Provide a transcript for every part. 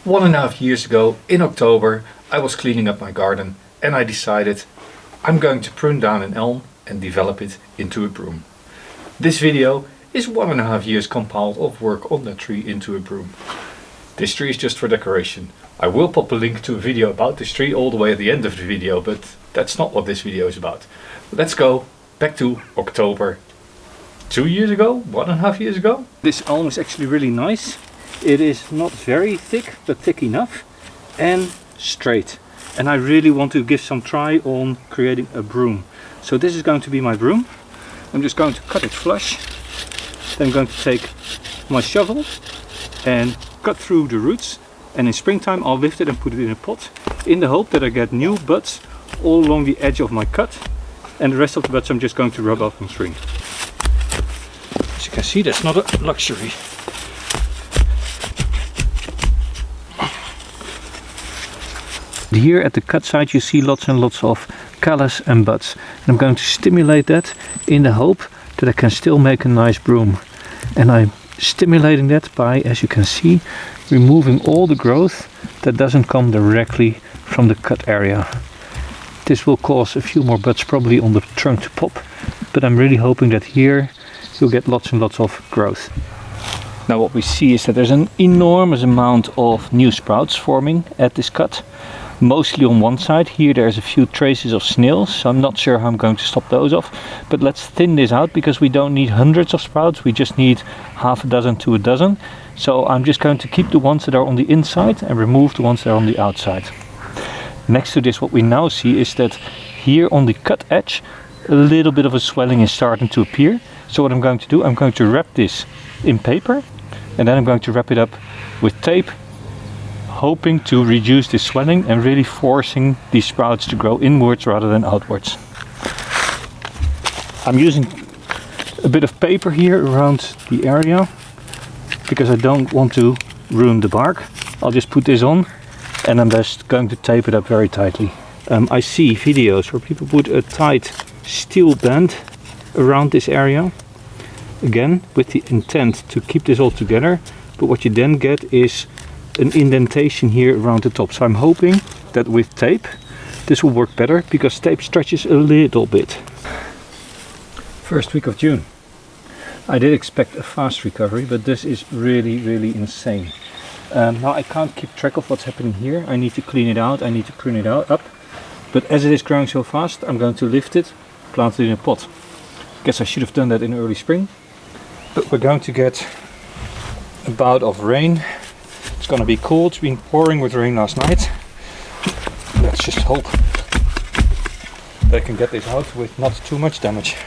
1.5 years ago in October I was cleaning up my garden and I decided I'm going to prune down an elm and develop it into a broom. This video is 1.5 years compiled of work on that tree into a broom. This tree is just for decoration. I will pop a link to a video about this tree all the way at the end of the video, but that's not what this video is about. Let's go back to October 2 years ago, 1.5 years ago. This elm is actually really nice. It is not very thick, but thick enough and straight. And I really want to give some try on creating a broom. So this is going to be my broom. I'm just going to cut it flush. Then I'm going to take my shovel and cut through the roots. And in springtime I'll lift it and put it in a pot in the hope that I get new buds all along the edge of my cut. And the rest of the buds I'm just going to rub off in spring. As you can see, that's not a luxury. Here at the cut side you see lots and lots of callus and buds. And I'm going to stimulate that in the hope that I can still make a nice broom. And I'm stimulating that by, as you can see, removing all the growth that doesn't come directly from the cut area. This will cause a few more buds probably on the trunk to pop, but I'm really hoping that here you'll get lots and lots of growth. Now what we see is that there's an enormous amount of new sprouts forming at this cut. Mostly on one side. Here there's a few traces of snails, so I'm not sure how I'm going to stop those off. But let's thin this out because we don't need hundreds of sprouts, we just need half a dozen to a dozen. So I'm just going to keep the ones that are on the inside and remove the ones that are on the outside. Next to this, what we now see is that here on the cut edge a little bit of a swelling is starting to appear. So what I'm going to do, I'm going to wrap this in paper and then I'm going to wrap it up with tape, hoping to reduce the swelling and really forcing these sprouts to grow inwards rather than outwards. I'm using a bit of paper here around the area because I don't want to ruin the bark. I'll just put this on and I'm just going to tape it up very tightly. I see videos where people put a tight steel band around this area, again with the intent to keep this all together, but what you then get is an indentation here around the top. So I'm hoping that with tape this will work better because tape stretches a little bit. First week of June. I did expect a fast recovery, but this is really insane. Now I can't keep track of what's happening here. I need to clean it out, I need to prune it out up. But as it is growing so fast, I'm going to lift it, plant it in a pot. Guess I should have done that in early spring. But we're going to get a bout of rain. It's gonna be cool. It's been pouring with rain last night. Let's just hope that I can get this out with not too much damage.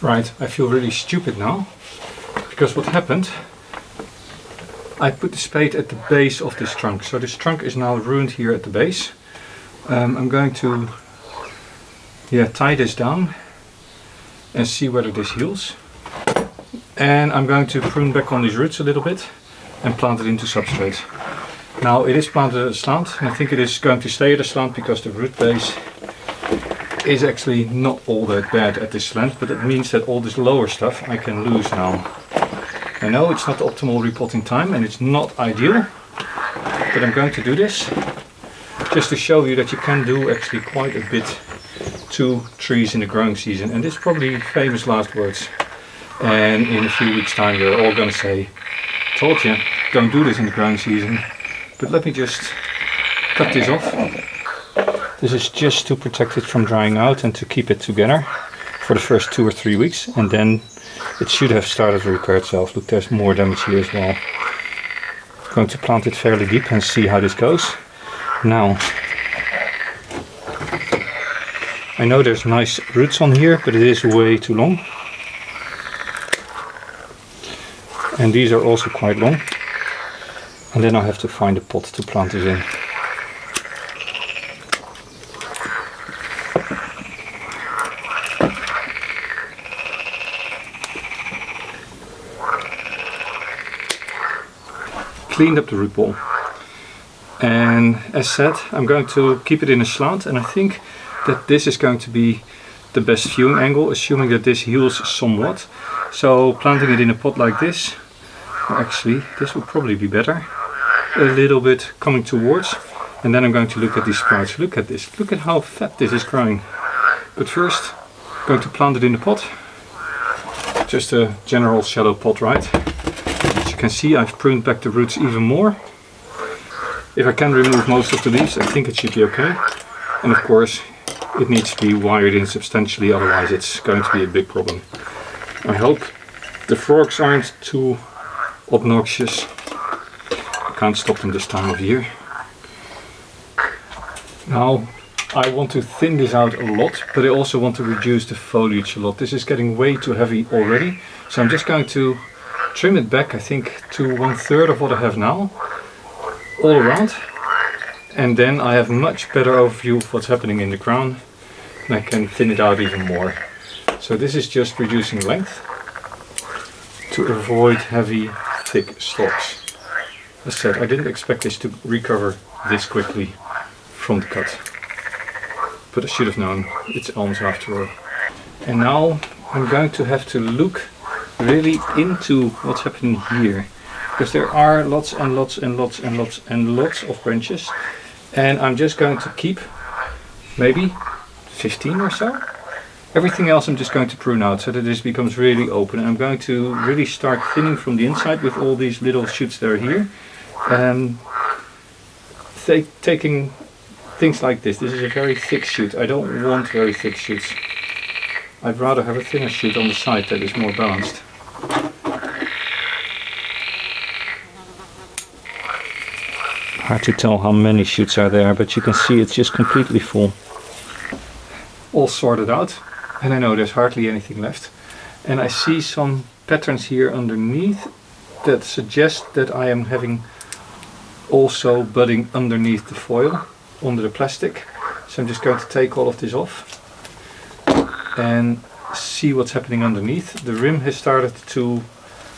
Right, I feel really stupid now because what happened, I put the spade at the base of this trunk. So this trunk is now ruined here at the base. I'm going to tie this down and see whether this heals. And I'm going to prune back on these roots a little bit and plant it into substrate. Now it is planted at a slant, and I think it is going to stay at a slant because the root base is actually not all that bad at this slant, but it means that all this lower stuff I can lose now. I know it's not the optimal repotting time and it's not ideal, but I'm going to do this just to show you that you can do actually quite a bit to trees in the growing season. And this is probably famous last words. And in a few weeks time you're all going to say, told you, don't do this in the growing season. But let me just cut this off. This is just to protect it from drying out and to keep it together for the first 2 or 3 weeks. And then it should have started to repair itself. Look, there's more damage here as well. I'm going to plant it fairly deep and see how this goes. Now, I know there's nice roots on here, but it is way too long. And these are also quite long. And then I have to find a pot to plant this in. Cleaned up the root ball. And as said, I'm going to keep it in a slant, and I think that this is going to be the best viewing angle, assuming that this heals somewhat. So planting it in a pot like this, well, actually this would probably be better, a little bit coming towards, and then I'm going to look at these sprouts. Look at this, look at how fat this is growing. But first I'm going to plant it in the pot, just a general shallow pot, right? As you can see, I've pruned back the roots even more. If I can remove most of the leaves, I think it should be okay. And of course it needs to be wired in substantially, otherwise it's going to be a big problem. I hope the frogs aren't too obnoxious. I can't stop them this time of year. Now I want to thin this out a lot, but I also want to reduce the foliage a lot. This is getting way too heavy already, so I'm just going to trim it back, I think, to 1/3 of what I have now, all around. And then I have much better overview of what's happening in the ground, and I can thin it out even more. So this is just reducing length to avoid heavy, thick stalks. As said, I didn't expect this to recover this quickly from the cut, but I should have known, it's elms after all. And now I'm going to have to look really into what's happening here, because there are lots and lots and lots and lots and lots of branches, and I'm just going to keep maybe 15 or so. Everything else I'm just going to prune out so that this becomes really open. I'm going to really start thinning from the inside with all these little shoots that are here. Taking things like this. This is a very thick shoot. I don't want very thick shoots. I'd rather have a thinner shoot on the side that is more balanced. Hard to tell how many shoots are there, but you can see it's just completely full. All sorted out, and I know there's hardly anything left. And I see some patterns here underneath that suggest that I am having also budding underneath the foil, under the plastic. So I'm just going to take all of this off and see what's happening underneath. The rim has started to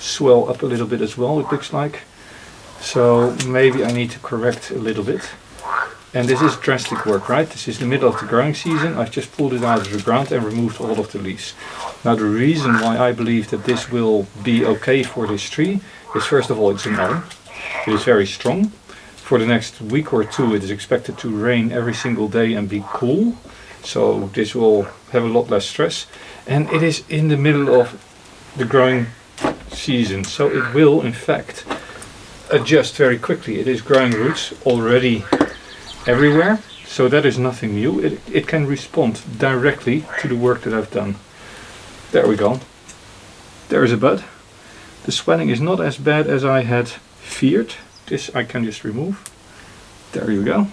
swell up a little bit as well, it looks like. So maybe I need to correct a little bit. And this is drastic work, right? This is the middle of the growing season. I've just pulled it out of the ground and removed all of the leaves. Now the reason why I believe that this will be okay for this tree is, first of all, it's an elm. It is very strong. For the next week or two it is expected to rain every single day and be cool. So this will have a lot less stress. And it is in the middle of the growing season. So it will, in fact, adjust very quickly. It is growing roots already everywhere, so that is nothing new. It can respond directly to the work that I've done. There we go. There is a bud. The swelling is not as bad as I had feared. This I can just remove. There you go.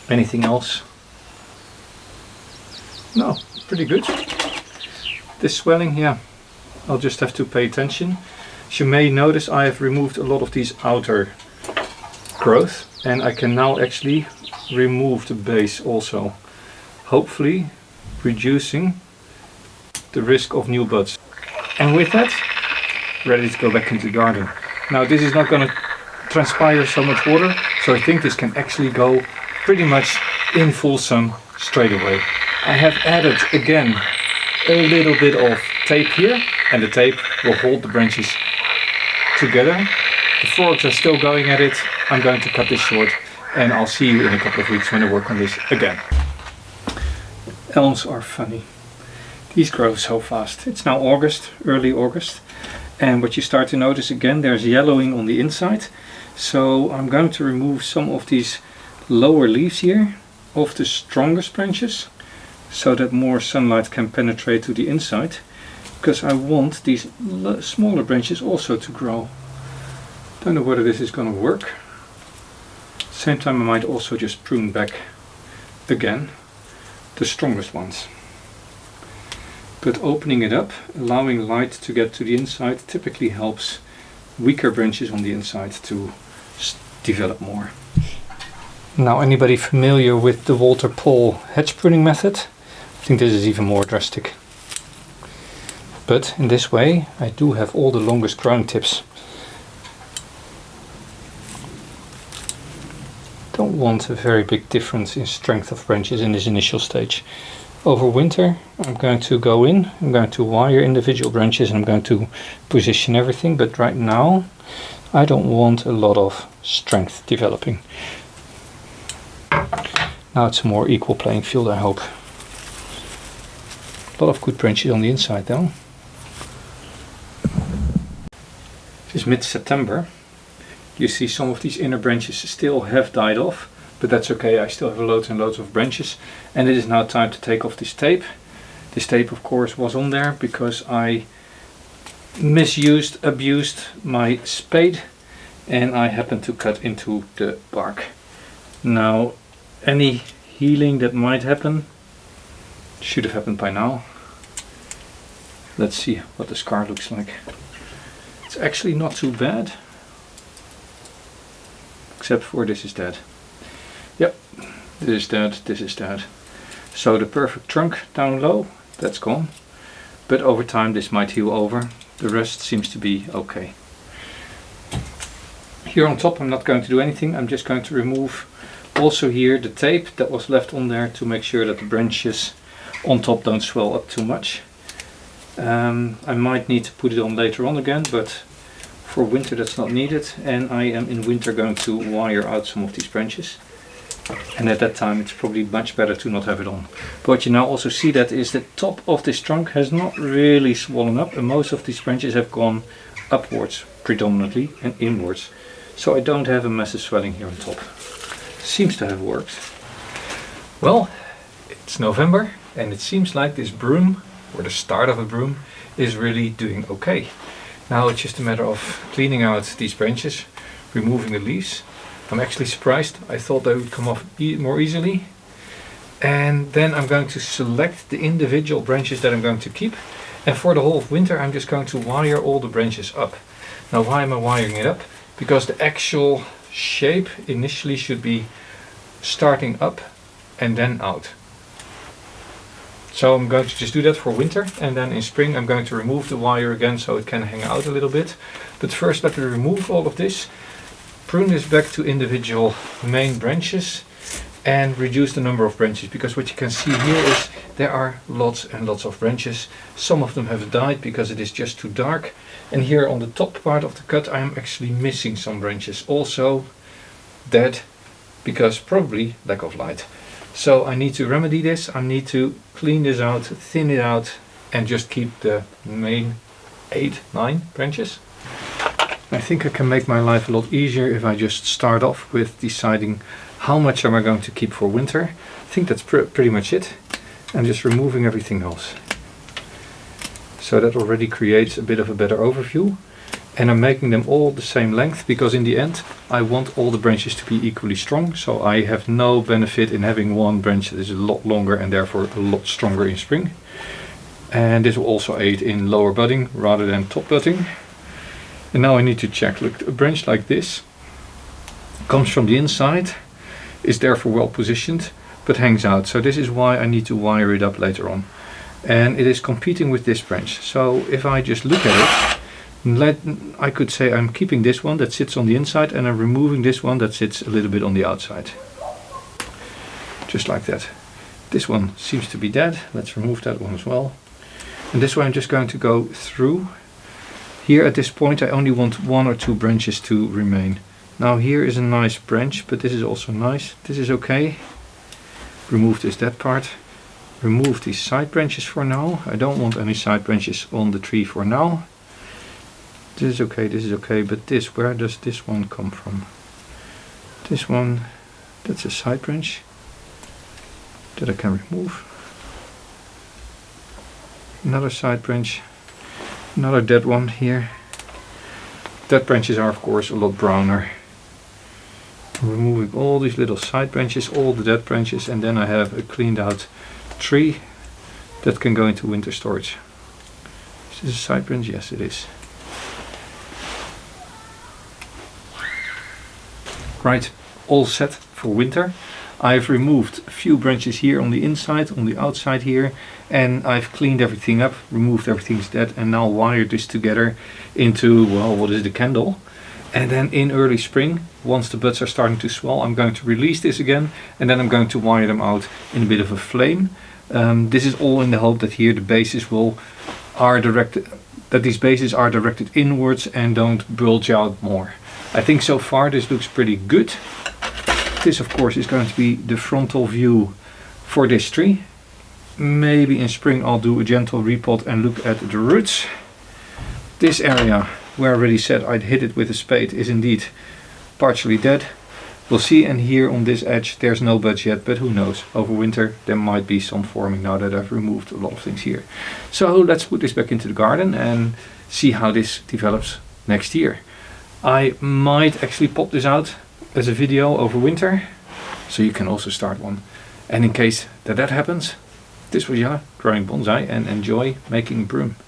Anything else? No, pretty good. This swelling, yeah, I'll just have to pay attention. As you may notice, I have removed a lot of these outer growth, and I can now actually remove the base also, hopefully reducing the risk of new buds. And with that, ready to go back into the garden. Now this is not going to transpire so much water, so I think this can actually go pretty much in full sun straight away. I have added again a little bit of tape here, and the tape will hold the branches together. The frogs are still going at it. I'm going to cut this short, and I'll see you in a couple of weeks when I work on this again. Elms are funny. These grow so fast. It's now August, early August, and what you start to notice again, there's yellowing on the inside. So I'm going to remove some of these lower leaves here of the strongest branches, so that more sunlight can penetrate to the inside, because I want these smaller branches also to grow. Don't know whether this is going to work. Same time I might also just prune back again the strongest ones. But opening it up, allowing light to get to the inside, typically helps weaker branches on the inside to develop more. Now, anybody familiar with the Walter Pole hedge pruning method? I think this is even more drastic. But in this way I do have all the longest growing tips. don't want a very big difference in strength of branches in this initial stage. Over winter I'm going to go in, I'm going to wire individual branches and I'm going to position everything, but right now I don't want a lot of strength developing. Now it's a more equal playing field, I hope. A lot of good branches on the inside though. It's mid-September. You see some of these inner branches still have died off, but that's okay, I still have loads and loads of branches. And it is now time to take off this tape. This tape of course was on there because I abused my spade and I happened to cut into the bark. Now any healing that might happen should have happened by now. Let's see what the scar looks like. It's actually not too bad, except for this is dead. Yep, this is dead, this is dead. So the perfect trunk down low, that's gone. But over time this might heal over. The rest seems to be okay. Here on top I'm not going to do anything. I'm just going to remove also here the tape that was left on there to make sure that the branches on top don't swell up too much. I might need to put it on later on again, but for winter that's not needed, and I am in winter going to wire out some of these branches, and at that time it's probably much better to not have it on. But what you now also see that is the top of this trunk has not really swollen up, and most of these branches have gone upwards predominantly and inwards, so I don't have a massive swelling here on top. Seems to have worked. Well, it's November and it seems like this broom, or the start of a broom, is really doing okay. Now it's just a matter of cleaning out these branches, removing the leaves. I'm actually surprised. I thought they would come off more easily. And then I'm going to select the individual branches that I'm going to keep. And for the whole of winter I'm just going to wire all the branches up. Now why am I wiring it up? Because the actual shape initially should be starting up and then out. So I'm going to just do that for winter, and then in spring I'm going to remove the wire again so it can hang out a little bit. But first let me remove all of this, prune this back to individual main branches and reduce the number of branches, because what you can see here is there are lots and lots of branches. Some of them have died because it is just too dark, and here on the top part of the cut I am actually missing some branches, also dead because probably lack of light. So I need to remedy this. I need to clean this out, thin it out, and just keep the main 8-9 branches. I think I can make my life a lot easier if I just start off with deciding how much am I going to keep for winter. I think that's pretty much it. And just removing everything else. So that already creates a bit of a better overview. And I'm making them all the same length because in the end I want all the branches to be equally strong. So I have no benefit in having one branch that is a lot longer and therefore a lot stronger in spring. And this will also aid in lower budding rather than top budding. And now I need to check. Look, a branch like this comes from the inside, is therefore well positioned, but hangs out. So this is why I need to wire it up later on. And it is competing with this branch. So if I just look at it, I could say I'm keeping this one that sits on the inside and I'm removing this one that sits a little bit on the outside. Just like that. This one seems to be dead. Let's remove that one as well. And this way I'm just going to go through. Here at this point I only want 1 or 2 branches to remain. Now here is a nice branch, but this is also nice. This is okay. Remove this dead part. Remove these side branches for now. I don't want any side branches on the tree for now. This is okay, but this, where does this one come from? This one, that's a side branch that I can remove. Another side branch, another dead one here. Dead branches are of course a lot browner. I'm removing all these little side branches, all the dead branches, and then I have a cleaned out tree that can go into winter storage. Is this a side branch? Yes, it is. Right, all set for winter. I've removed a few branches here on the inside, on the outside here, and I've cleaned everything up, removed everything's dead, and now wired this together into, well, what is the candle? And then in early spring, once the buds are starting to swell, I'm going to release this again, and then I'm going to wire them out in a bit of a flame. This is all in the hope that here the bases these bases are directed inwards and don't bulge out more. I think so far this looks pretty good. This of course is going to be the frontal view for this tree. Maybe in spring I'll do a gentle repot and look at the roots. This area where I already said I'd hit it with a spade is indeed partially dead. We'll see, and here on this edge there's no buds yet, but who knows, over winter there might be some forming now that I've removed a lot of things here. So let's put this back into the garden and see how this develops next year. I might actually pop this out as a video over winter, so you can also start one. And in case that happens, this was Jelle growing bonsai, and enjoy making broom.